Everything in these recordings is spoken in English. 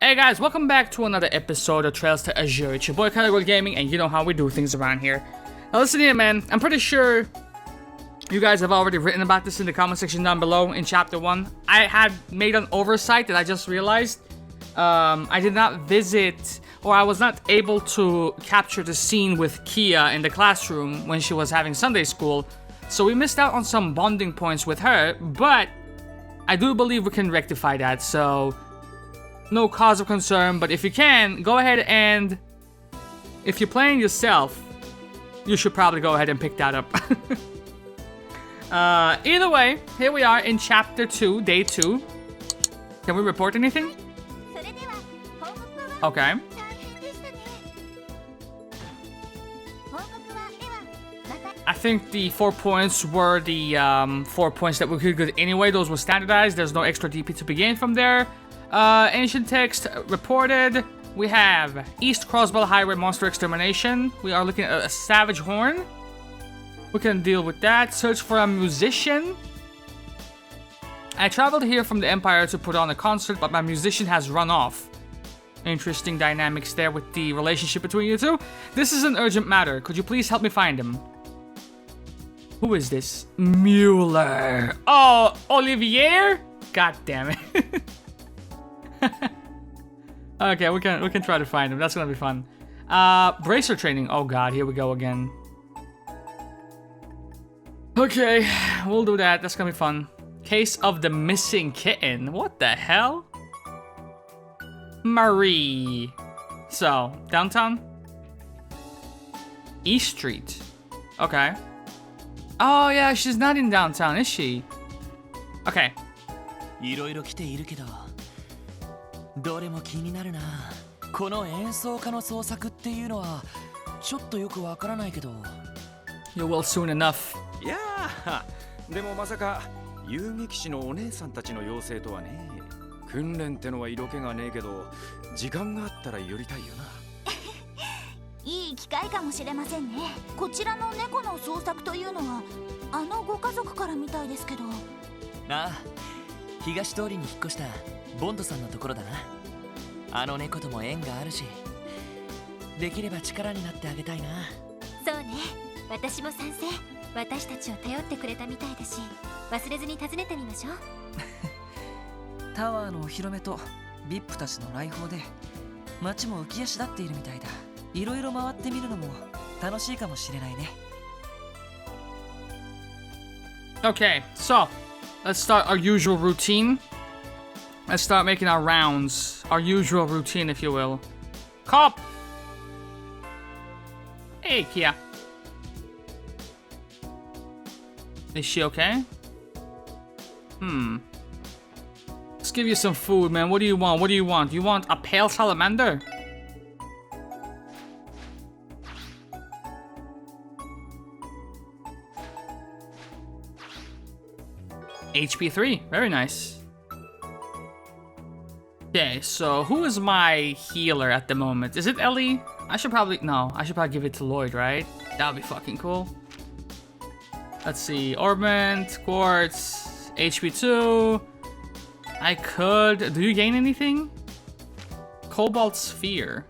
Hey guys, welcome back to another episode of Trails to Azure. It's your boy Karagol Gaming, and you know how we do things around here. Now listen here, man. I'm pretty sure you guys have already written about this in the comment section down below in Chapter 1. I had made an oversight that I just realized. I did not visit, or I was not able to capture the scene with Kia in the classroom when she was having Sunday school. So we missed out on some bonding points with her, but I do believe we can rectify that, so no cause of concern. But if you can, go ahead and, if you're playing yourself, you should probably go ahead and pick that up. Either way, here we are in Chapter 2, Day 2. Can we report anything? Okay. I think the 4 points were the 4 points that we could get anyway. Those were standardized. There's no extra DP to be gained from there. Ancient text reported. We have East Crossbell Highway Monster Extermination. We are looking at a Savage Horn. We can deal with that. Search for a musician. I traveled here from the Empire to put on a concert, but my musician has run off. Interesting dynamics there with the relationship between you two. This is an urgent matter. Could you please help me find him? Who is this? Mueller. Oh, Olivier? God damn it. Okay, we can try to find him. That's gonna be fun. Bracer training. Oh god, here we go again. Okay, we'll do that. That's gonna be fun. Case of the missing kitten. What the hell? Marie. So, downtown? East Street. Okay. Oh yeah, she's not in downtown, is she? Okay. いろいろ来ているけど、どれも気になるな。この演奏家の創作っていうのはちょっとよくわからないけど。You will soon enough. いやー、でもまさか遊撃士のお姉さんたちの要請とはね。訓練ってのは色気がねえけど、時間があったら寄りたいよな。いい機会かもしれませんね。こちらの猫の創作というのはあのご家族からみたいですけど。ああ、東通りに引っ越したボンドさんのところだな。あの猫とも縁があるし、できれば力になってあげたいな。そうね、私も賛成。私たちを頼ってくれたみたいだし、忘れずに訪ねてみましょう。タワーのお披露目と VIP たちの来訪で街も浮き足立っているみたいだ。いろいろ回ってみるのも楽しいかもしれないね。Okay, so let's start our usual routine. Let's start making our rounds. Our usual routine, if you will. Cop! Hey, Kia. Is she okay? Let's give you some food, man. What do you want? What do you want? You want a pale salamander? HP 3. Very nice. Okay, so who is my healer at the moment? Is it Ellie? I should probably give it to Lloyd, right? That would be fucking cool. Let's see. Orbment, Quartz, HP 2. I could... Do you gain anything? Cobalt Sphere.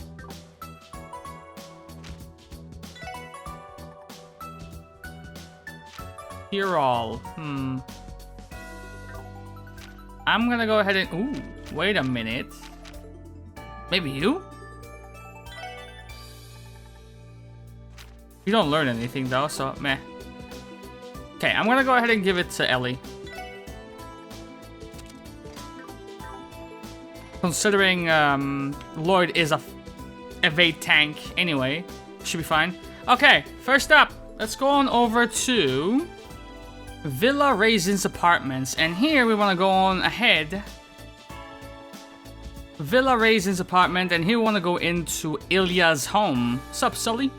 Here all. I'm gonna go ahead and... Ooh, wait a minute. Maybe you? You don't learn anything though, so meh. Okay, I'm gonna go ahead and give it to Ellie. Considering Lloyd is a evade tank anyway, should be fine. Okay, first up, let's go on over to Villa Raisin's apartments, and here we want to go on ahead. Villa Raisin's apartment, and here we want to go into Ilya's home. Sup, Sully?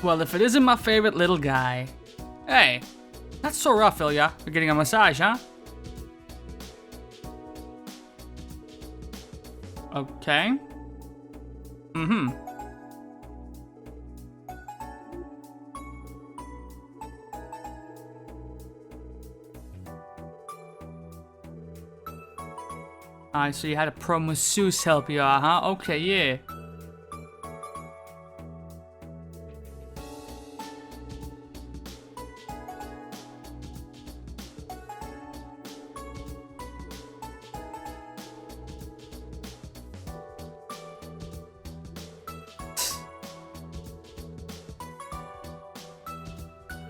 Well, if it isn't my favorite little guy. Hey, that's so rough, Ilya. You're getting a massage, huh? Okay. Alright, so you had a pro masseuse help you out, huh? Okay, yeah.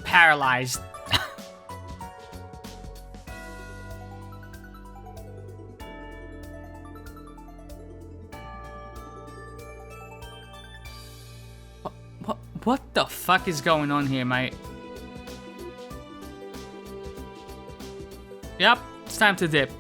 Paralyzed. What the fuck is going on here, mate? Yep, it's time to dip.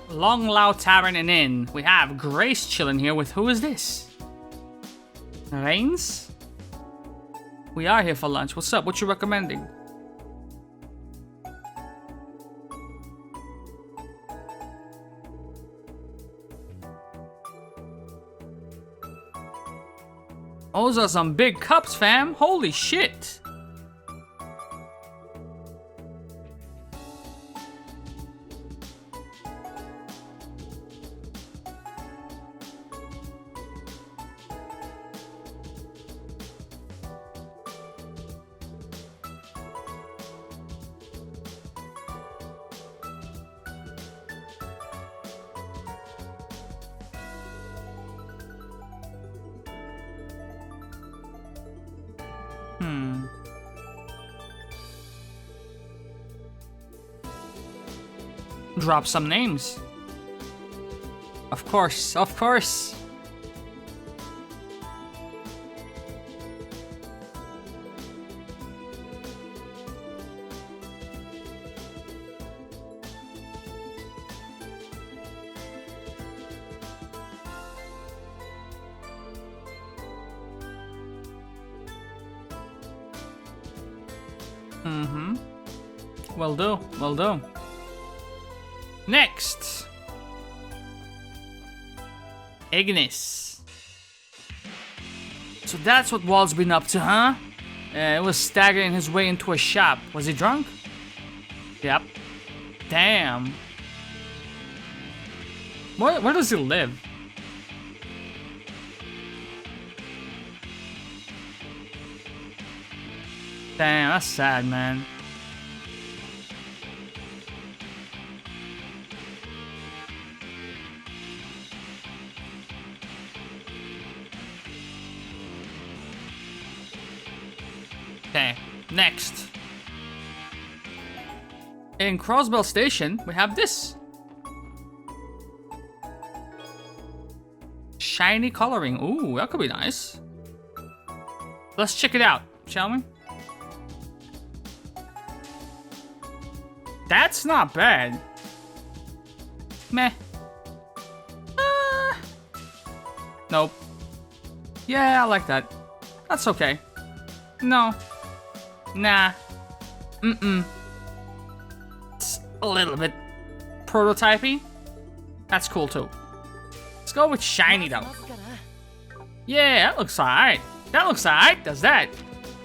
Long Lao Tavern and Inn. We have Grace chilling here with who is this? Reigns? We are here for lunch. What's up? What you recommending? Those are some big cups, fam. Holy shit. Drop some names. Of course, of course. Will do, will do. Next, Ignis. So that's what Walt's been up to, huh? It was staggering his way into a shop. Was he drunk? Yep. Damn. Where does he live? Damn, that's sad, man. Okay, next. In Crossbell Station, we have this. Shiny coloring. Ooh, that could be nice. Let's check it out, shall we? That's not bad. Meh. Nope. Yeah, I like that. That's okay. No. Nah. It's a little bit prototypey. That's cool too. Let's go with shiny though. Yeah, that looks alright. That looks alright, does that?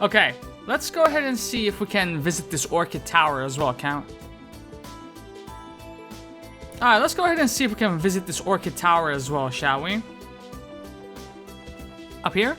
Okay, let's go ahead and see if we can visit this Orchid Tower as well, count. Alright, let's go ahead and see if we can visit this Orchid Tower as well, shall we? Up here?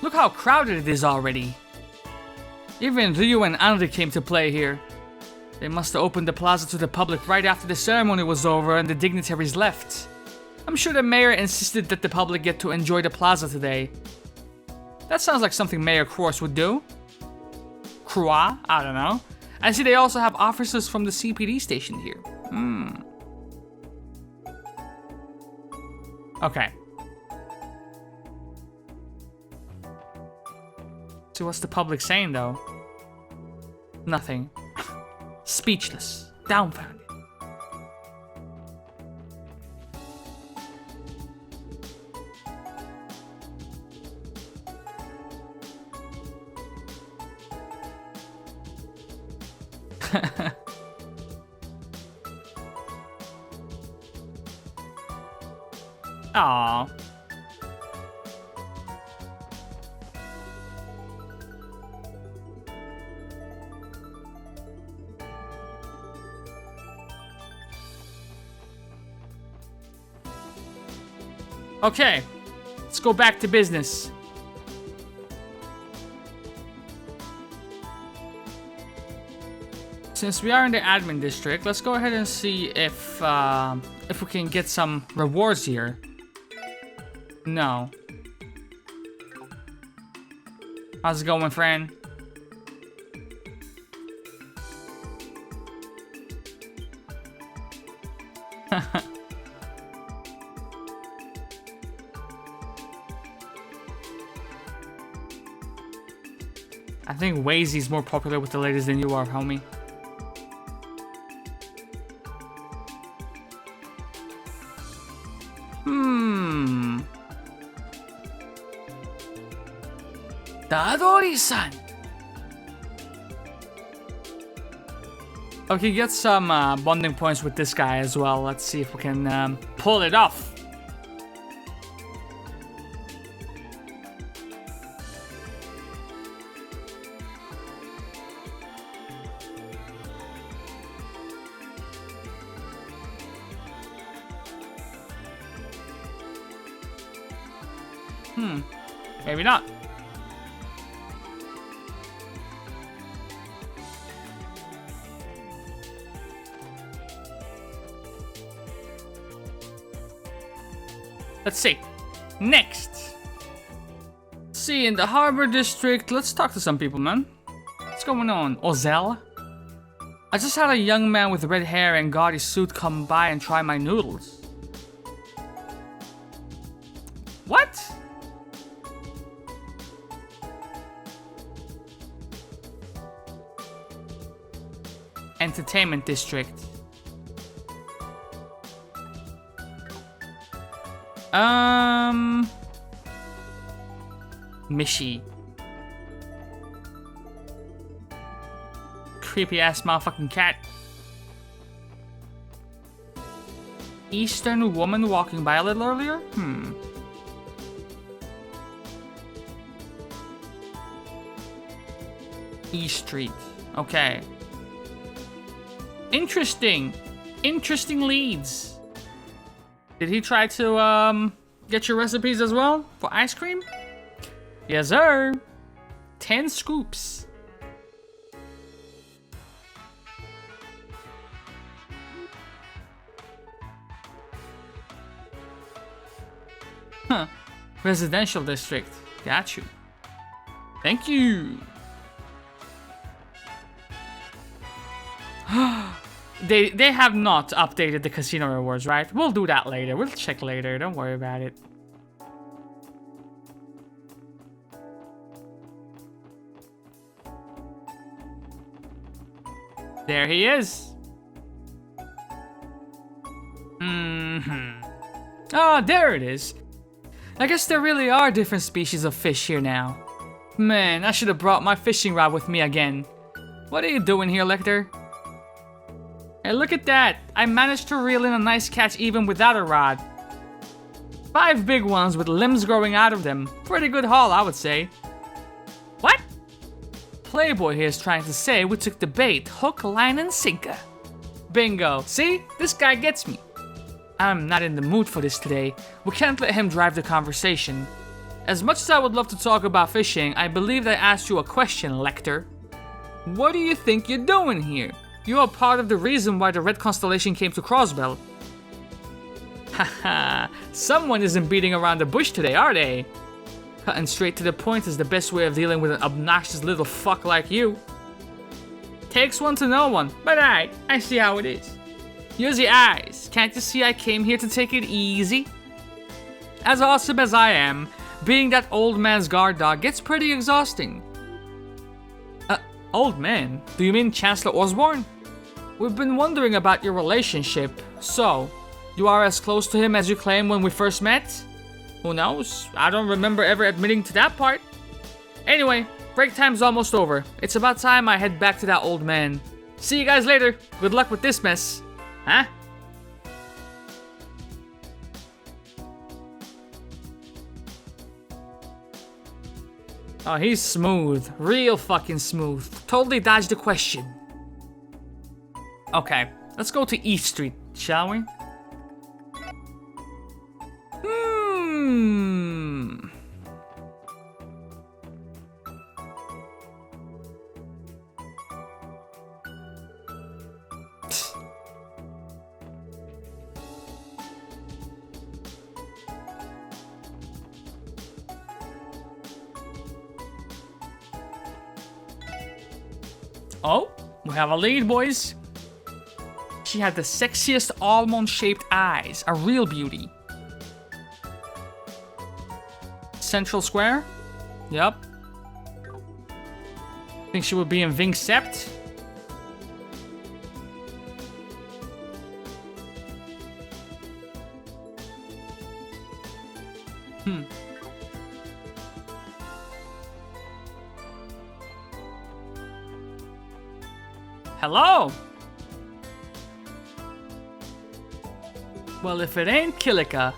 Look how crowded it is already. Even Ryu and Andre came to play here. They must have opened the plaza to the public right after the ceremony was over and the dignitaries left. I'm sure the mayor insisted that the public get to enjoy the plaza today. That sounds like something Mayor Cross would do. Croix? I don't know. I see they also have officers from the CPD station here. Okay. So what's the public saying, though? Nothing. Speechless. Dumbfounded. Aww. Okay, let's go back to business. Since we are in the admin district, let's go ahead and see if we can get some rewards here. No. How's it going, friend? I think Wazy's more popular with the ladies than you are, homie. Dadori-san! Okay, get some bonding points with this guy as well. Let's see if we can pull it off. Maybe not. Let's see. Next. See, in the harbor district, let's talk to some people, man. What's going on? Ozel? I just had a young man with red hair and gaudy suit come by and try my noodles. What? Entertainment district. Mishi. Creepy ass motherfucking cat. Eastern woman walking by a little earlier? East Street. Okay. Interesting. Interesting leads. Did he try to get your recipes as well for ice cream? Yes, sir. 10 scoops. Huh. Residential district. Got you. Thank you. They have not updated the casino rewards, right? We'll do that later. We'll check later. Don't worry about it. There he is. Ah, there it is. I guess there really are different species of fish here now. Man, I should have brought my fishing rod with me again. What are you doing here, Lecter? Hey, look at that! I managed to reel in a nice catch even without a rod. 5 big ones with limbs growing out of them. Pretty good haul, I would say. What? Playboy here is trying to say we took the bait, hook, line, and sinker. Bingo. See? This guy gets me. I'm not in the mood for this today. We can't let him drive the conversation. As much as I would love to talk about fishing, I believe I asked you a question, Lecter. What do you think you're doing here? You are part of the reason why the Red Constellation came to Crossbell. Haha, someone isn't beating around the bush today, are they? Cutting straight to the point is the best way of dealing with an obnoxious little fuck like you. Takes one to know one, but I see how it is. Use your eyes. Can't you see I came here to take it easy? As awesome as I am, being that old man's guard dog gets pretty exhausting. Old man? Do you mean Chancellor Osborne? We've been wondering about your relationship. So, you are as close to him as you claimed when we first met? Who knows? I don't remember ever admitting to that part. Anyway, break time's almost over. It's about time I head back to that old man. See you guys later. Good luck with this mess. Huh? Oh, he's smooth. Real fucking smooth. Totally dodged the question. Okay, let's go to East Street, shall we? Oh, we have a lead, boys. She had the sexiest almond-shaped eyes, a real beauty. Central Square? Yup. Think she would be in Ving Sept? Hello! Well, if it ain't Kilika.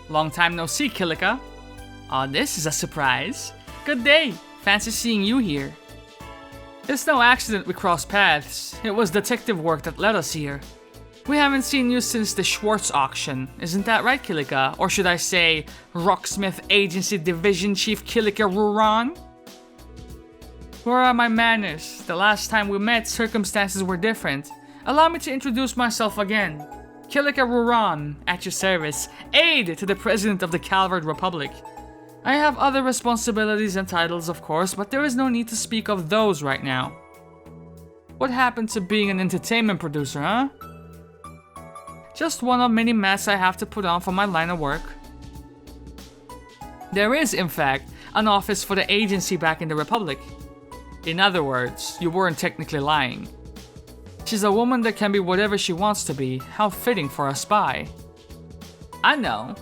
Long time no see, Kilika. Aw, this is a surprise. Good day. Fancy seeing you here. It's no accident we crossed paths. It was detective work that led us here. We haven't seen you since the Schwartz auction. Isn't that right, Kilika? Or should I say, Rocksmith Agency Division Chief Kilika Ruran? Where are my manners? The last time we met, circumstances were different. Allow me to introduce myself again. Kilika Ruran, at your service, aide to the President of the Calvard Republic. I have other responsibilities and titles, of course, but there is no need to speak of those right now. What happened to being an entertainment producer, huh? Just one of many masks I have to put on for my line of work. There is, in fact, an office for the agency back in the Republic. In other words, you weren't technically lying. She's a woman that can be whatever she wants to be. How fitting for a spy. I know.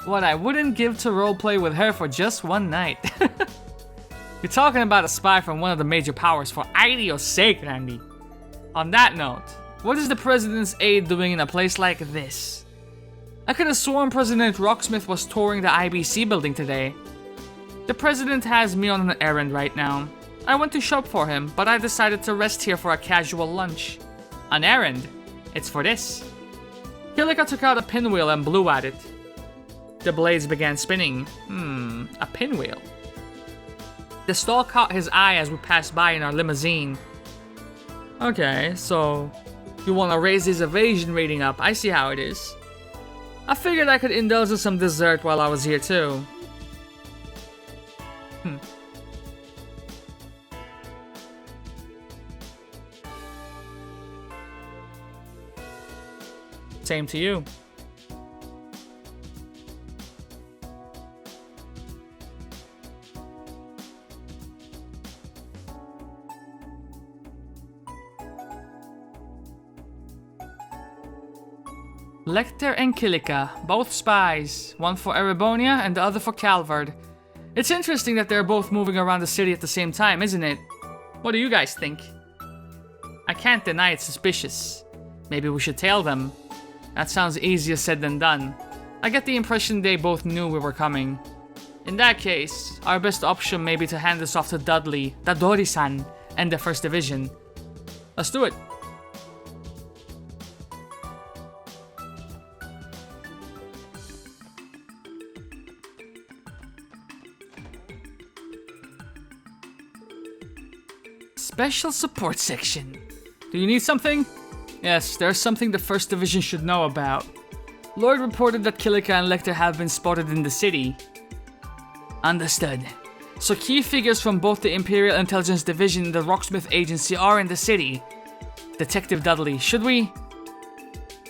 What I wouldn't give to roleplay with her for just one night. You're talking about a spy from one of the major powers, for ideo's sake, Randy. On that note, what is the President's aide doing in a place like this? I could have sworn President Rocksmith was touring the IBC building today. The President has me on an errand right now. I went to shop for him, but I decided to rest here for a casual lunch. An errand? It's for this. Kilika took out a pinwheel and blew at it. The blades began spinning. A pinwheel. The stall caught his eye as we passed by in our limousine. Okay, so you want to raise his evasion rating up. I see how it is. I figured I could indulge in some dessert while I was here too. Same to you. Lecter and Kilika, both spies, one for Erebonia and the other for Calvard. It's interesting that they're both moving around the city at the same time, isn't it? What do you guys think? I can't deny it's suspicious. Maybe we should tail them. That sounds easier said than done. I get the impression they both knew we were coming. In that case, our best option may be to hand this off to Dudley, Dadori-san, and the 1st Division. Let's do it. Special support section. Do you need something? Yes, there's something the 1st Division should know about. Lord reported that Kilika and Lecter have been spotted in the city. Understood. So key figures from both the Imperial Intelligence Division and the Rocksmith Agency are in the city. Detective Dudley,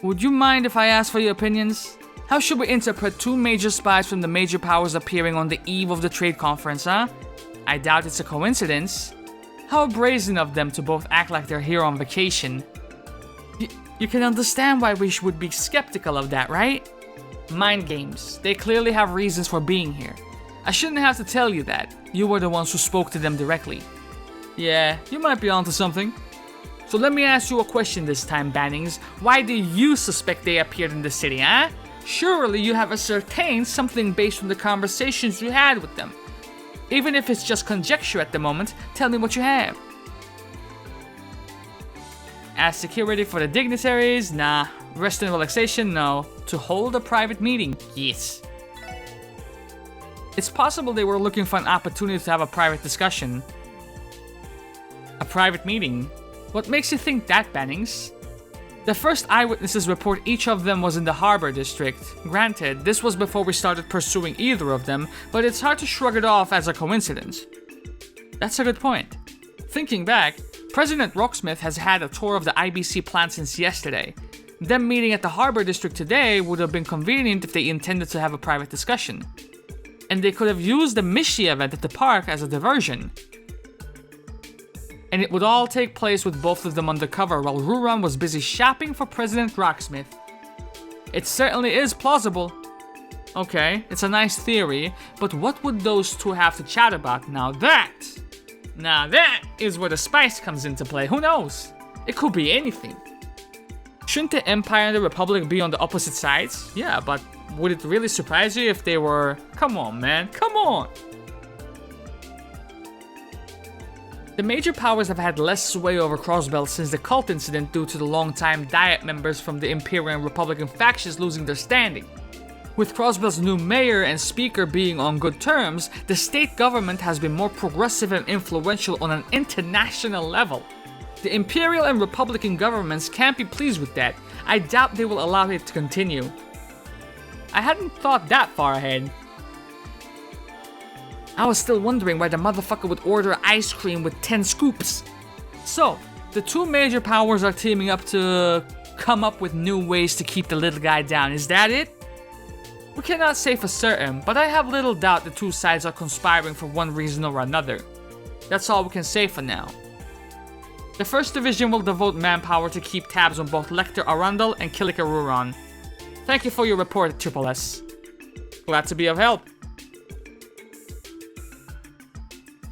would you mind if I ask for your opinions? How should we interpret two major spies from the major powers appearing on the eve of the trade conference, huh? I doubt it's a coincidence. How brazen of them to both act like they're here on vacation. You can understand why we would be skeptical of that, right? Mind games. They clearly have reasons for being here. I shouldn't have to tell you that. You were the ones who spoke to them directly. Yeah, you might be onto something. So let me ask you a question this time, Bannings. Why do you suspect they appeared in the city, huh? Surely you have ascertained something based on the conversations you had with them. Even if it's just conjecture at the moment, tell me what you have. Ask security for the dignitaries? Nah. Rest and relaxation? No. To hold a private meeting? Yes. It's possible they were looking for an opportunity to have a private discussion. A private meeting? What makes you think that, Bannings? The first eyewitnesses report each of them was in the Harbor District. Granted, this was before we started pursuing either of them, but it's hard to shrug it off as a coincidence. That's a good point. Thinking back, President Rocksmith has had a tour of the IBC plant since yesterday. Them meeting at the Harbor District today would have been convenient if they intended to have a private discussion. And they could have used the Mishi event at the park as a diversion. And it would all take place with both of them undercover while Ruran was busy shopping for President Rocksmith. It certainly is plausible. Okay, it's a nice theory, but what would those two have to chat about? Now that is where the spice comes into play. Who knows? It could be anything. Shouldn't the Empire and the Republic be on the opposite sides? Yeah, but would it really surprise you if they were... Come on, man, come on! The major powers have had less sway over Crossbell since the cult incident due to the long-time Diet members from the Imperial and Republican factions losing their standing. With Crossbell's new mayor and speaker being on good terms, the state government has been more progressive and influential on an international level. The Imperial and Republican governments can't be pleased with that. I doubt they will allow it to continue. I hadn't thought that far ahead. I was still wondering why the motherfucker would order ice cream with 10 scoops. So, the two major powers are teaming up to come up with new ways to keep the little guy down. Is that it? We cannot say for certain, but I have little doubt the two sides are conspiring for one reason or another. That's all we can say for now. The 1st Division will devote manpower to keep tabs on both Lecter Arundel and Kilika Ruran. Thank you for your report, Triple S. Glad to be of help.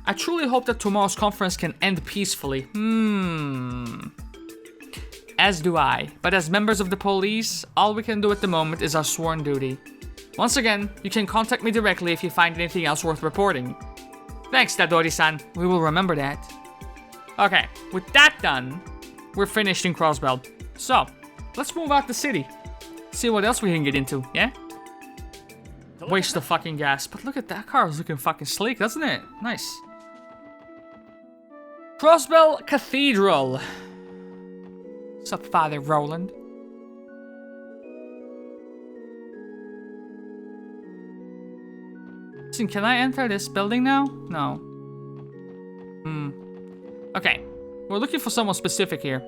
I truly hope that tomorrow's conference can end peacefully. As do I, but as members of the police, all we can do at the moment is our sworn duty. Once again, you can contact me directly if you find anything else worth reporting. Thanks, Dadori-san. We will remember that. Okay, with that done, we're finished in Crossbell. So, let's move out the city. See what else we can get into, yeah? Waste of fucking gas. But look at that car, is looking fucking sleek, doesn't it? Nice. Crossbell Cathedral. What's up, Father Roland? Listen, can I enter this building now? No. Okay. We're looking for someone specific here.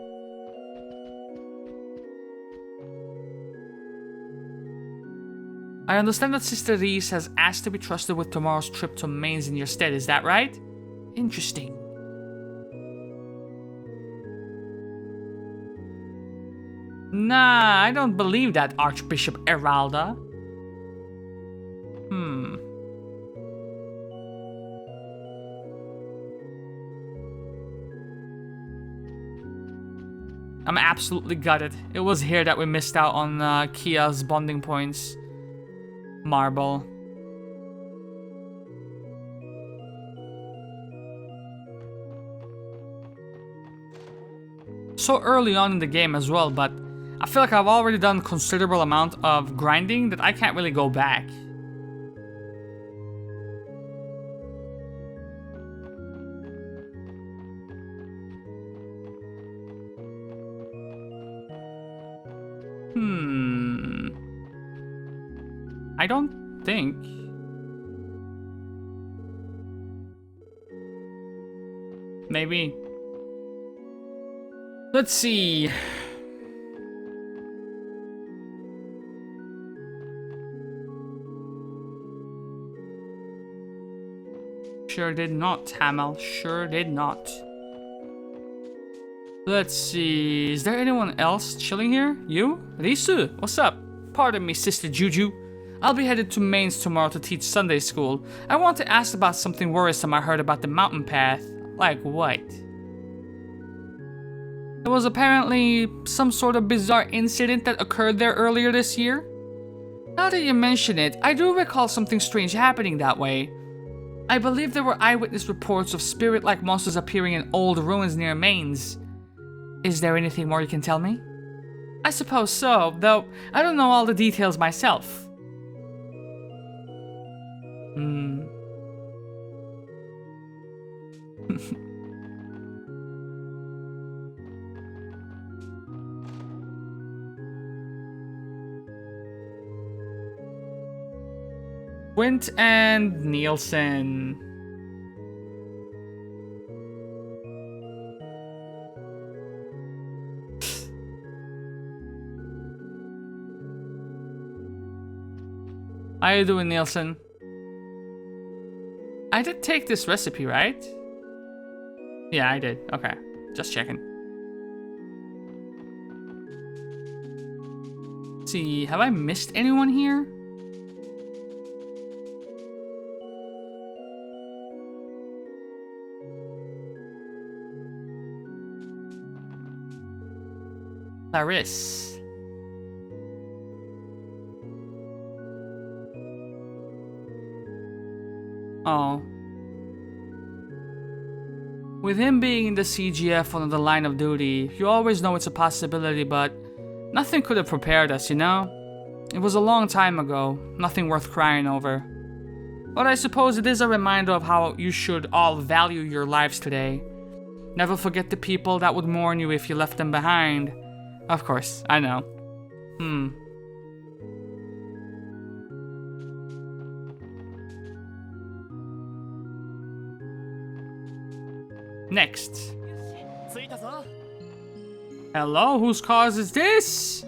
I understand that Sister Reese has asked to be trusted with tomorrow's trip to Mainz in your stead, is that right? Interesting. Nah, I don't believe that, Archbishop Eralda. I'm absolutely gutted. It was here that we missed out on Kia's bonding points. Marble. So early on in the game as well, but I feel like I've already done a considerable amount of grinding that I can't really go back. I don't think. Maybe. Let's see. Sure did not, Hamel. Sure did not. Let's see. Is there anyone else chilling here? You? Risu, what's up? Pardon me, Sister Juju. I'll be headed to Mainz tomorrow to teach Sunday school. I want to ask about something worrisome I heard about the mountain path. Like what? There was apparently some sort of bizarre incident that occurred there earlier this year. Now that you mention it, I do recall something strange happening that way. I believe there were eyewitness reports of spirit-like monsters appearing in old ruins near Mainz. Is there anything more you can tell me? I suppose so, though I don't know all the details myself. Wint and Nielsen. How you doing, Nielsen? I did take this recipe, right? Yeah, I did. Okay, just checking. Let's see, have I missed anyone here? Clarice. Oh. With him being in the CGF on the line of duty, you always know it's a possibility, but nothing could have prepared us, you know? It was a long time ago, nothing worth crying over. But I suppose it is a reminder of how you should all value your lives today. Never forget the people that would mourn you if you left them behind. Of course, I know. Next. Hello, whose cause is this?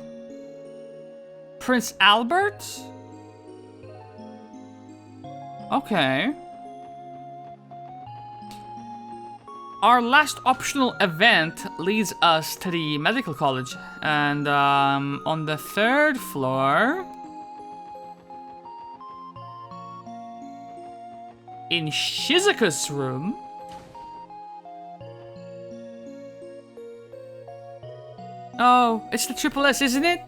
Prince Albert? Okay. Our last optional event leads us to the medical college. And on the 3rd floor, in Shizuka's room, oh, it's the Triple S, isn't it?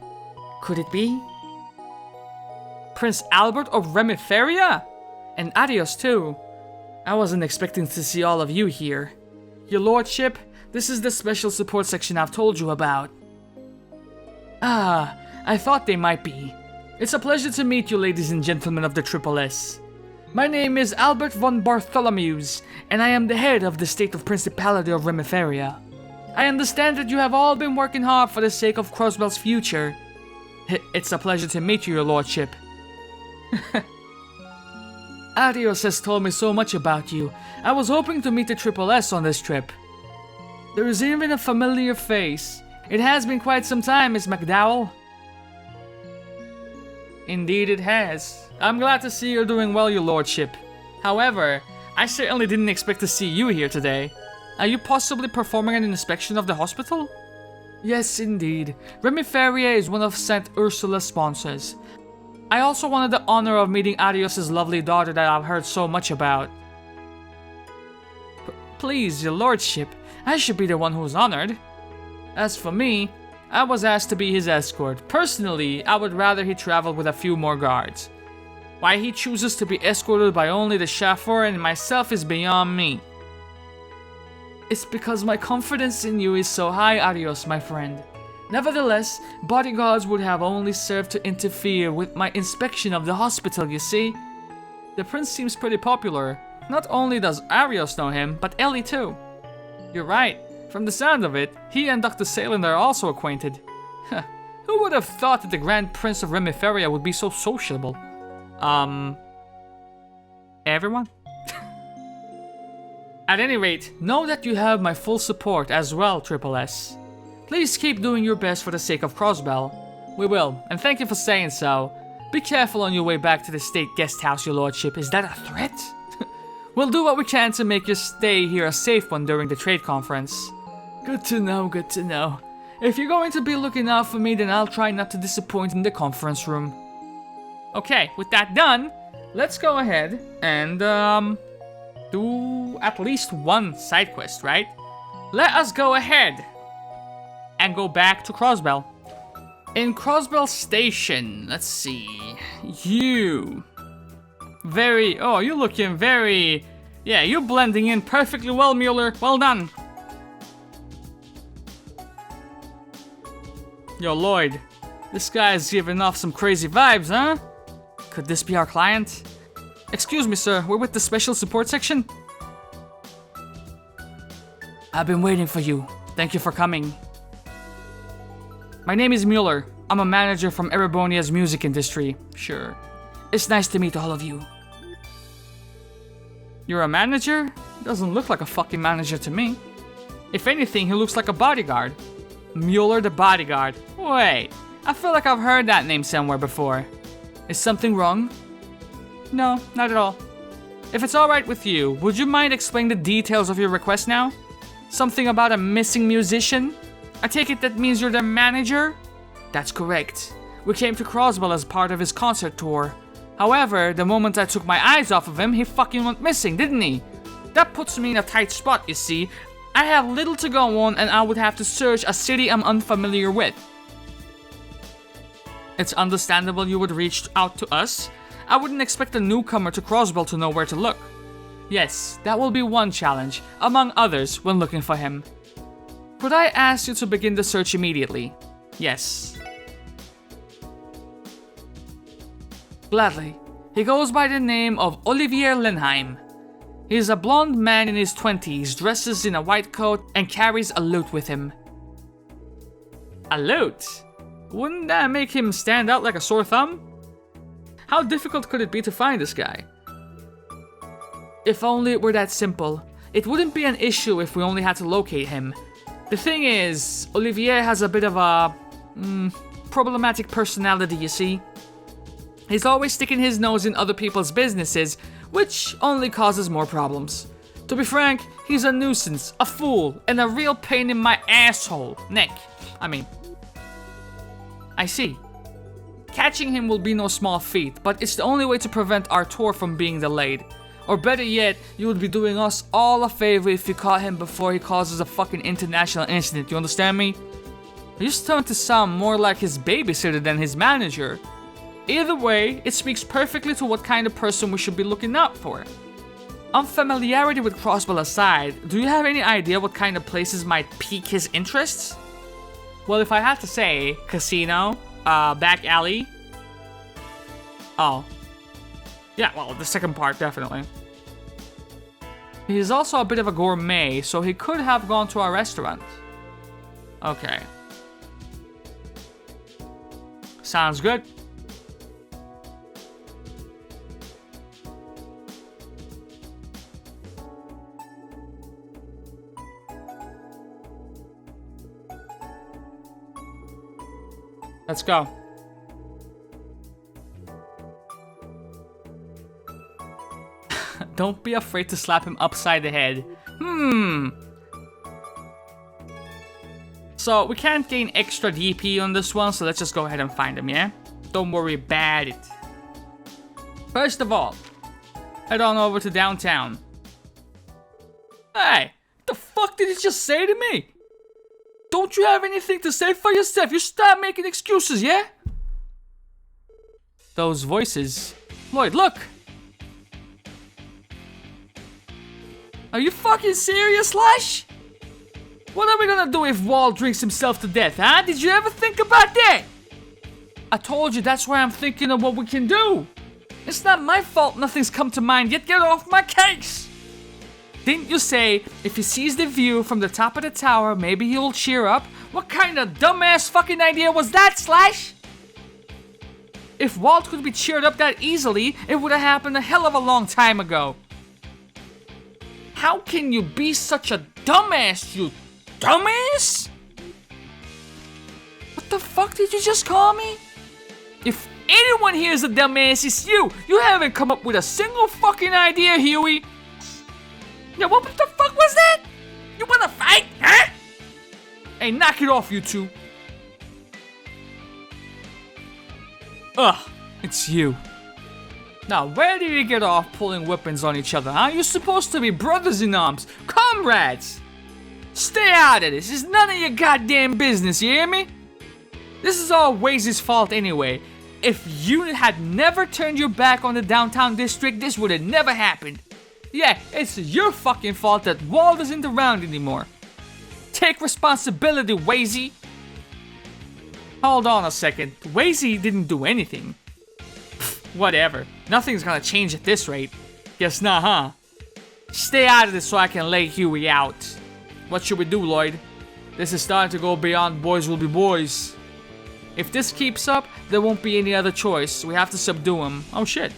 Could it be? Prince Albert of Remiferia? And Adios too. I wasn't expecting to see all of you here. Your lordship, this is the special support section I've told you about. Ah, I thought they might be. It's a pleasure to meet you, ladies and gentlemen of the Triple S. My name is Albert von Bartholomews, and I am the head of the state of Principality of Remiferia. I understand that you have all been working hard for the sake of Crossbell's future. It's a pleasure to meet you, your lordship. Adios has told me so much about you. I was hoping to meet the Triple S on this trip. There is even a familiar face. It has been quite some time, Miss McDowell. Indeed it has. I'm glad to see you're doing well, your lordship. However, I certainly didn't expect to see you here today. Are you possibly performing an inspection of the hospital? Yes, indeed. Remiferia is one of St. Ursula's sponsors. I also wanted the honor of meeting Adios' lovely daughter that I've heard so much about. Please, your lordship, I should be the one who's honored. As for me, I was asked to be his escort. Personally, I would rather he traveled with a few more guards. Why he chooses to be escorted by only the chauffeur and myself is beyond me. It's because my confidence in you is so high, Adios, my friend. Nevertheless, bodyguards would have only served to interfere with my inspection of the hospital, you see. The prince seems pretty popular. Not only does Arios know him, but Ellie too. You're right. From the sound of it, he and Dr. Salen are also acquainted. Who would have thought that the Grand Prince of Remiferia would be so sociable? Everyone? At any rate, know that you have my full support as well, Triple S. Please keep doing your best for the sake of Crossbell. We will, and thank you for saying so. Be careful on your way back to the state guest house, your lordship. Is that a threat? We'll do what we can to make your stay here a safe one during the trade conference. Good to know, good to know. If you're going to be looking out for me, then I'll try not to disappoint in the conference room. Okay, with that done, let's go ahead and do at least one side quest, right? Let us go ahead and go back to Crossbell. In Crossbell Station, let's see. You're looking very... Yeah, you're blending in perfectly well, Mueller. Well done. Yo, Lloyd. This guy's giving off some crazy vibes, huh? Could this be our client? Excuse me, sir. We're with the special support section. I've been waiting for you. Thank you for coming. My name is Mueller. I'm a manager from Erebonia's music industry. Sure. It's nice to meet all of you. You're a manager? Doesn't look like a fucking manager to me. If anything, he looks like a bodyguard. Mueller the bodyguard. Wait, I feel like I've heard that name somewhere before. Is something wrong? No, not at all. If it's alright with you, would you mind explaining the details of your request now? Something about a missing musician? I take it that means you're the manager? That's correct. We came to Crossbell as part of his concert tour. However, the moment I took my eyes off of him, he fucking went missing, didn't he? That puts me in a tight spot, you see. I have little to go on and I would have to search a city I'm unfamiliar with. It's understandable you would reach out to us. I wouldn't expect a newcomer to Crossbell to know where to look. Yes, that will be one challenge, among others, when looking for him. Could I ask you to begin the search immediately? Yes. Gladly. He goes by the name of Olivier Lenheim. He is a blonde man in his 20s, dresses in a white coat, and carries a lute with him. A lute? Wouldn't that make him stand out like a sore thumb? How difficult could it be to find this guy? If only it were that simple. It wouldn't be an issue if we only had to locate him. The thing is, Olivier has a bit of a... problematic personality, you see. He's always sticking his nose in other people's businesses, which only causes more problems. To be frank, he's a nuisance, a fool, and a real pain in my asshole. Neck. I see. Catching him will be no small feat, but it's the only way to prevent our tour from being delayed. Or better yet, you would be doing us all a favor if you caught him before he causes a fucking international incident, you understand me? You're starting to sound more like his babysitter than his manager. Either way, it speaks perfectly to what kind of person we should be looking out for. Unfamiliarity with Crossbell aside, do you have any idea what kind of places might pique his interests? Well, if I had to say, casino, back alley. Oh. Yeah, well, the second part, definitely. He is also a bit of a gourmet, so he could have gone to a restaurant. Okay. Sounds good. Let's go. Don't be afraid to slap him upside the head. So, we can't gain extra DP on this one, so let's just go ahead and find him, yeah? Don't worry about it. First of all, head on over to downtown. Hey, the fuck did he just say to me? Don't you have anything to say for yourself? You stop making excuses, yeah? Those voices. Lloyd, look! Are you fucking serious, Slash? What are we gonna do if Walt drinks himself to death, huh? Did you ever think about that? I told you that's why I'm thinking of what we can do. It's not my fault nothing's come to mind yet. Get off my case! Didn't you say, if he sees the view from the top of the tower, maybe he'll cheer up? What kind of dumbass fucking idea was that, Slash? If Walt could be cheered up that easily, it would have happened a hell of a long time ago. How can you be such a dumbass, you dumbass? What the fuck did you just call me? If anyone here is a dumbass, it's you. You haven't come up with a single fucking idea, Huey. Yeah, what the fuck was that? You wanna fight, huh? Hey, knock it off, you two. Ugh, it's you. Now, where do you get off pulling weapons on each other, huh? You're supposed to be brothers in arms, comrades. Stay out of this. It's none of your goddamn business, you hear me? This is all Waze's fault anyway. If you had never turned your back on the downtown district, this would have never happened. Yeah, it's your fucking fault that Wald isn't around anymore. Take responsibility, Waze. Hold on a second. Waze didn't do anything. Pfft, whatever. Nothing's gonna change at this rate. Guess not, huh? Stay out of this so I can lay Huey out. What should we do, Lloyd? This is starting to go beyond boys will be boys. If this keeps up, there won't be any other choice. We have to subdue him. Oh shit.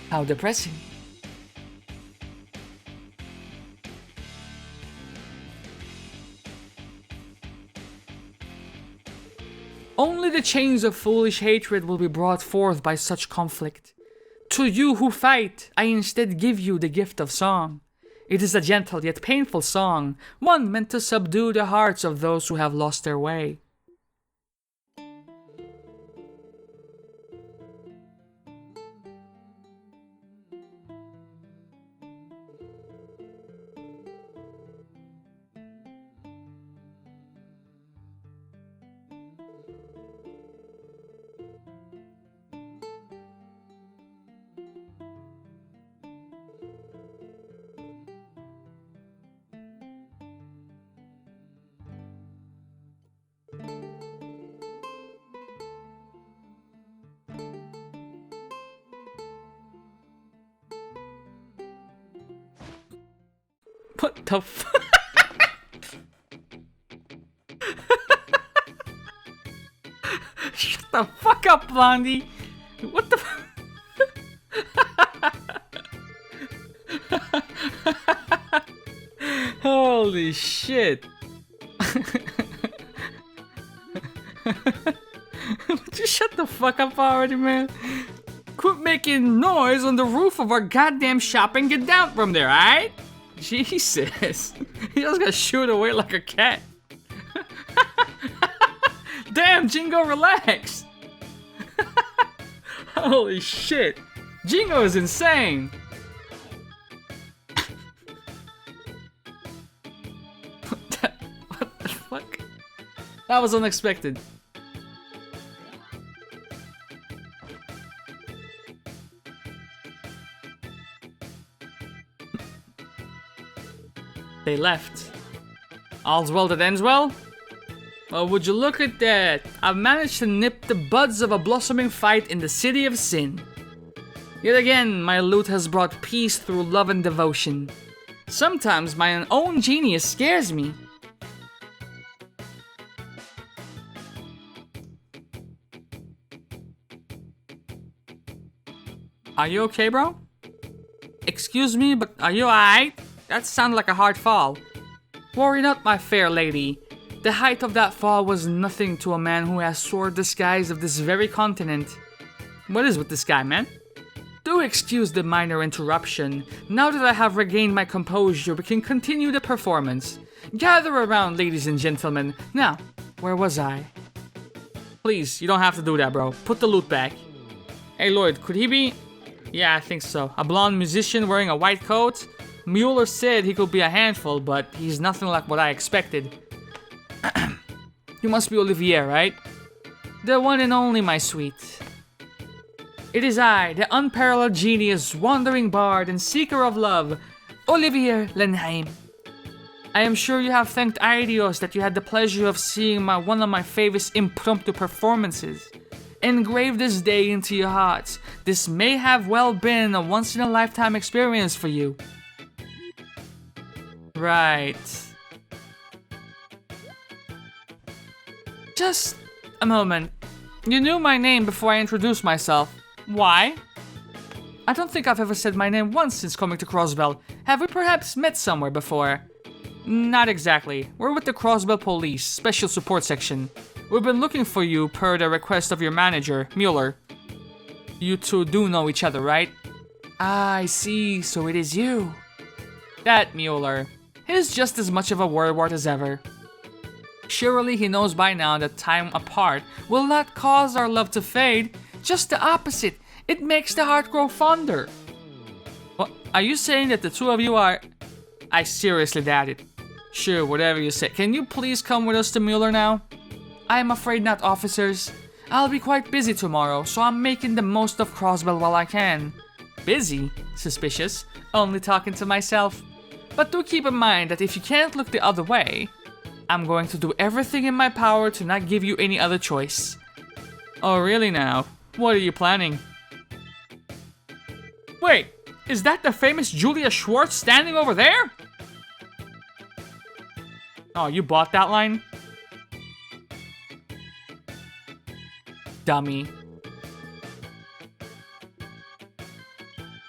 How depressing. Only the chains of foolish hatred will be brought forth by such conflict. To you who fight, I instead give you the gift of song. It is a gentle yet painful song, one meant to subdue the hearts of those who have lost their way. What the fuck? Shut the fuck up, Blondie. What the Holy shit. Would you shut the fuck up already, man? Quit making noise on the roof of our goddamn shop and get down from there, alright? Jesus. He just got shooed away like a cat. Damn, Jingo, relax. Holy shit. Jingo is insane. What the fuck? That was unexpected. They left. All's well that ends well? Well, would you look at that? I've managed to nip the buds of a blossoming fight in the city of sin. Yet again, my loot has brought peace through love and devotion. Sometimes my own genius scares me. Are you okay, bro? Excuse me, but are you alright? That sounded like a hard fall. Worry not, my fair lady. The height of that fall was nothing to a man who has soared the skies of this very continent. What is with this guy, man? Do excuse the minor interruption. Now that I have regained my composure, we can continue the performance. Gather around, ladies and gentlemen. Now, where was I? Please, you don't have to do that, bro. Put the loot back. Hey, Lloyd, could he be... Yeah, I think so. A blonde musician wearing a white coat? Mueller said he could be a handful, but he's nothing like what I expected. You must be Olivier, right? The one and only, my sweet. It is I, the unparalleled genius, wandering bard, and seeker of love, Olivier Lenheim. I am sure you have thanked Aidios that you had the pleasure of seeing one of my favorite impromptu performances. Engrave this day into your hearts. This may have well been a once-in-a-lifetime experience for you. Right. Just a moment. You knew my name before I introduced myself. Why? I don't think I've ever said my name once since coming to Crossbell. Have we perhaps met somewhere before? Not exactly. We're with the Crossbell Police, Special Support Section. We've been looking for you per the request of your manager, Mueller. You two do know each other, right? I see, so it is you. That Mueller. He's just as much of a worrywart as ever. Surely he knows by now that time apart will not cause our love to fade. Just the opposite. It makes the heart grow fonder. What? Are you saying that the two of you are... I seriously doubt it. Sure, whatever you say. Can you please come with us to Mueller now? I'm afraid not, officers. I'll be quite busy tomorrow, so I'm making the most of Crossbell while I can. Busy? Suspicious. Only talking to myself. But do keep in mind that if you can't look the other way, I'm going to do everything in my power to not give you any other choice. Oh, really now? What are you planning? Wait, is that the famous Julia Schwartz standing over there? Oh, you bought that line? Dummy.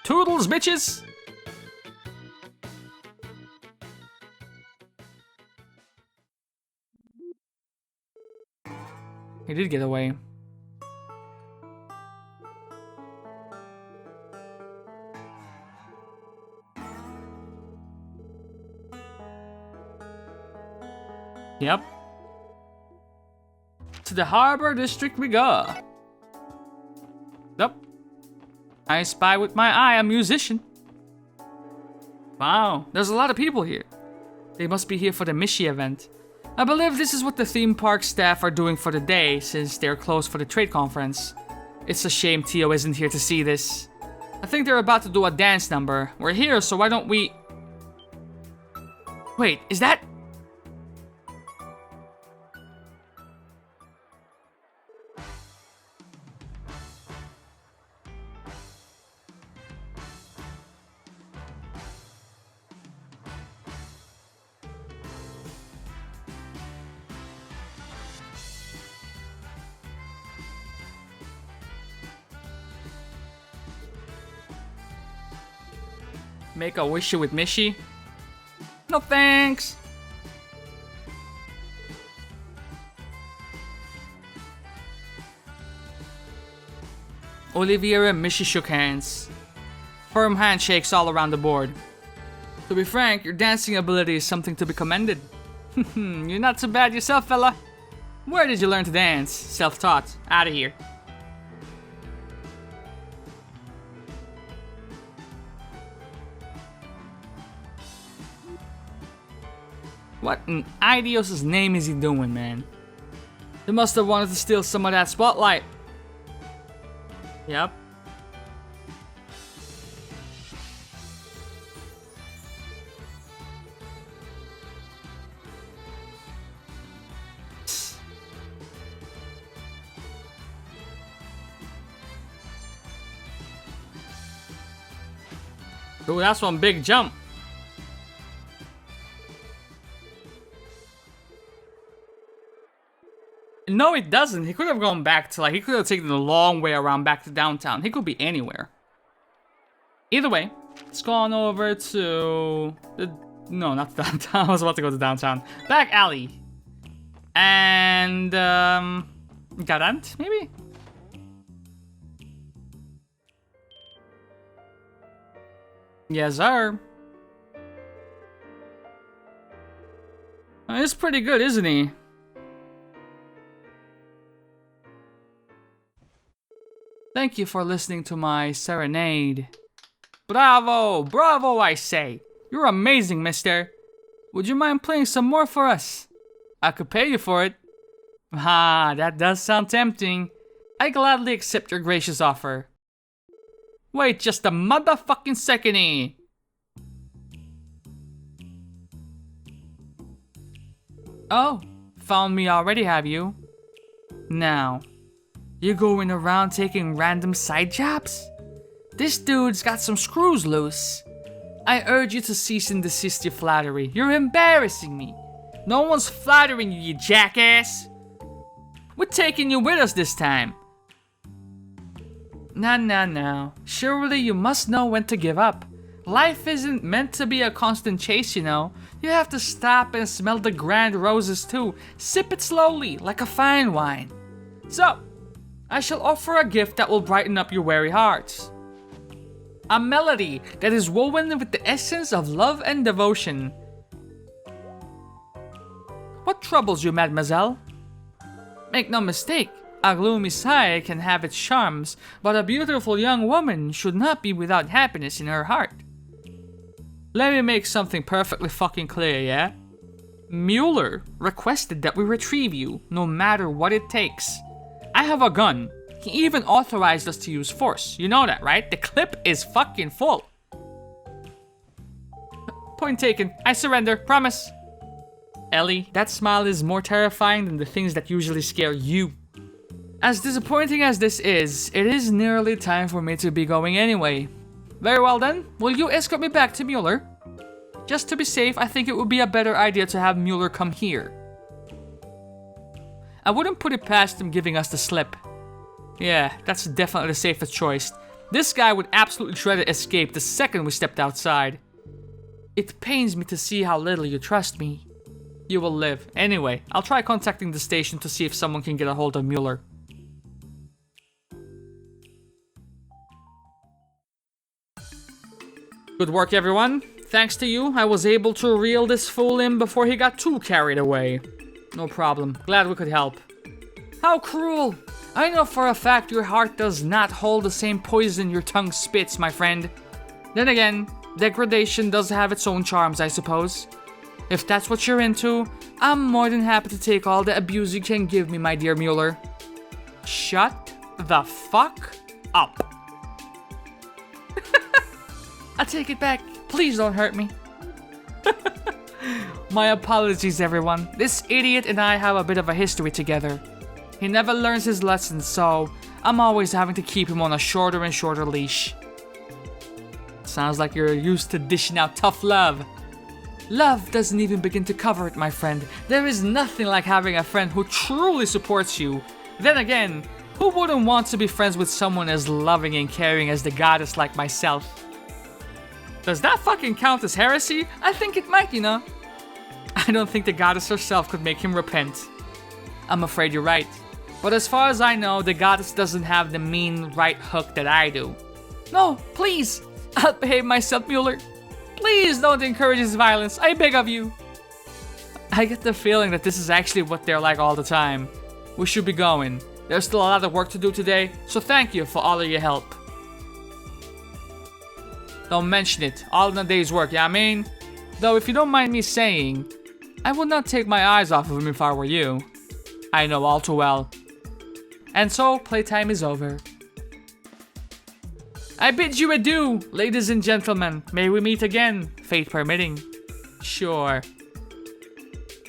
Toodles, bitches! He did get away. Yep. To the harbor district we go. Yep. I spy with my eye a musician. Wow, there's a lot of people here. They must be here for the Mishi event. I believe this is what the theme park staff are doing for the day, since they're closed for the trade conference. It's a shame Tio isn't here to see this. I think they're about to do a dance number. We're here, so why don't we... Wait, is that... Make a wish with Mishi? No thanks! Olivier and Mishi shook hands. Firm handshakes all around the board. To be frank, your dancing ability is something to be commended. You're not so bad yourself, fella. Where did you learn to dance? Self-taught. Out of here. What in Idios' name is he doing, man? They must have wanted to steal some of that spotlight. Yep. Ooh, that's one big jump. No, it doesn't. He could have gone back to, like, he could have taken the long way around back to downtown. He could be anywhere. Either way, let's go on over to the... No, not downtown. I was about to go to downtown. Back alley. And, Garant, maybe? Yes, sir. He's pretty good, isn't he? Thank you for listening to my serenade. Bravo! Bravo, I say! You're amazing, mister. Would you mind playing some more for us? I could pay you for it. Ah, that does sound tempting. I gladly accept your gracious offer. Wait just a motherfucking second. Oh, found me already, have you? Now, you going around taking random side jobs? This dude's got some screws loose. I urge you to cease and desist your flattery. You're embarrassing me. No one's flattering you, you jackass. We're taking you with us this time. Now. Surely you must know when to give up. Life isn't meant to be a constant chase, you know. You have to stop and smell the grand roses too. Sip it slowly, like a fine wine. So, I shall offer a gift that will brighten up your weary hearts. A melody that is woven with the essence of love and devotion. What troubles you, mademoiselle? Make no mistake, a gloomy sight can have its charms, but a beautiful young woman should not be without happiness in her heart. Let me make something perfectly fucking clear, yeah? Mueller requested that we retrieve you, no matter what it takes. I have a gun. He even authorized us to use force. You know that, right? The clip is fucking full. Point taken. I surrender. Promise. Ellie, that smile is more terrifying than the things that usually scare you. As disappointing as this is, it is nearly time for me to be going anyway. Very well then, will you escort me back to Mueller? Just to be safe, I think it would be a better idea to have Mueller come here. I wouldn't put it past him giving us the slip. Yeah, that's definitely the safest choice. This guy would absolutely try to escape the second we stepped outside. It pains me to see how little you trust me. You will live. Anyway, I'll try contacting the station to see if someone can get a hold of Mueller. Good work, everyone. Thanks to you, I was able to reel this fool in before he got too carried away. No problem. Glad we could help. How cruel! I know for a fact your heart does not hold the same poison your tongue spits, my friend. Then again, degradation does have its own charms, I suppose. If that's what you're into, I'm more than happy to take all the abuse you can give me, my dear Mueller. Shut the fuck up. I take it back. Please don't hurt me. My apologies, everyone. This idiot and I have a bit of a history together. He never learns his lessons, so I'm always having to keep him on a shorter and shorter leash. Sounds like you're used to dishing out tough love. Love doesn't even begin to cover it, my friend. There is nothing like having a friend who truly supports you. Then again, who wouldn't want to be friends with someone as loving and caring as the goddess like myself? Does that fucking count as heresy? I think it might, you know. I don't think the goddess herself could make him repent. I'm afraid you're right. But as far as I know, the goddess doesn't have the mean right hook that I do. No, please! I'll behave myself, Mueller. Please don't encourage his violence, I beg of you. I get the feeling that this is actually what they're like all the time. We should be going. There's still a lot of work to do today, so thank you for all of your help. Don't mention it, all in a day's work, yeah I mean? Though if you don't mind me saying, I would not take my eyes off of him if I were you. I know all too well. And so, playtime is over. I bid you adieu, ladies and gentlemen. May we meet again, fate permitting. Sure.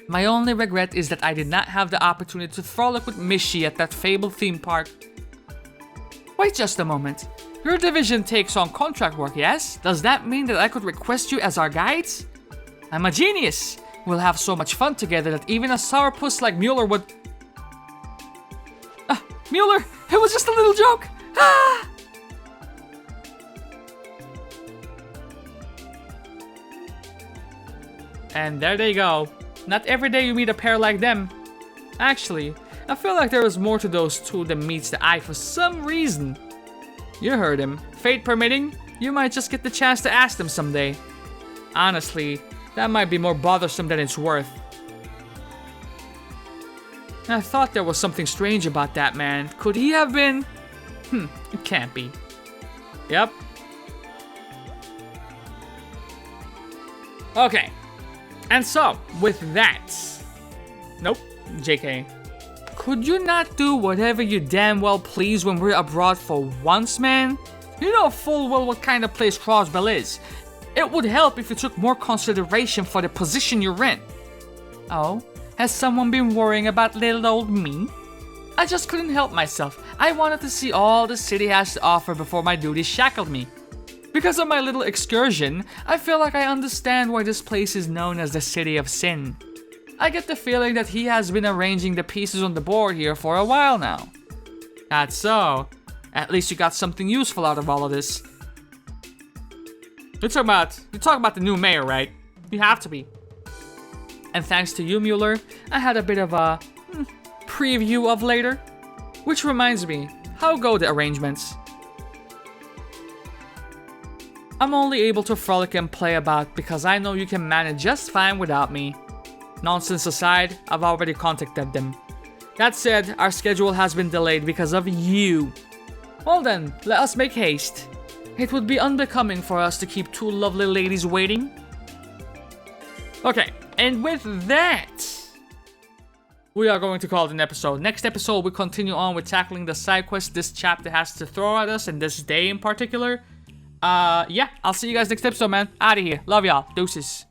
My only regret is that I did not have the opportunity to frolic with Mishi at that fabled theme park. Wait just a moment. Your division takes on contract work, yes? Does that mean that I could request you as our guides? I'm a genius. We'll have so much fun together that even a sourpuss like Mueller would... Mueller, it was just a little joke. Ah! And there they go. Not every day you meet a pair like them. Actually, I feel like there was more to those two than meets the eye for some reason. You heard him. Fate permitting, you might just get the chance to ask them someday. Honestly, that might be more bothersome than it's worth. I thought there was something strange about that man. Could he have been? It can't be. Yep. Okay. And so, with that... Nope, JK. Could you not do whatever you damn well please when we're abroad for once, man? You know full well what kind of place Crossbell is. It would help if you took more consideration for the position you're in. Oh? Has someone been worrying about little old me? I just couldn't help myself. I wanted to see all the city has to offer before my duties shackled me. Because of my little excursion, I feel like I understand why this place is known as the City of Sin. I get the feeling that he has been arranging the pieces on the board here for a while now. That's so. At least you got something useful out of all of this. You're talking about the new mayor, right? You have to be. And thanks to you, Mueller, I had a bit of a preview of later. Which reminds me, how go the arrangements? I'm only able to frolic and play about because I know you can manage just fine without me. Nonsense aside, I've already contacted them. That said, our schedule has been delayed because of you. Well then, let us make haste. It would be unbecoming for us to keep two lovely ladies waiting. Okay, and with that, we are going to call it an episode. Next episode, we continue on with tackling the side quest this chapter has to throw at us, and this day in particular. Yeah, I'll see you guys next episode, man. Out of here. Love y'all. Deuces.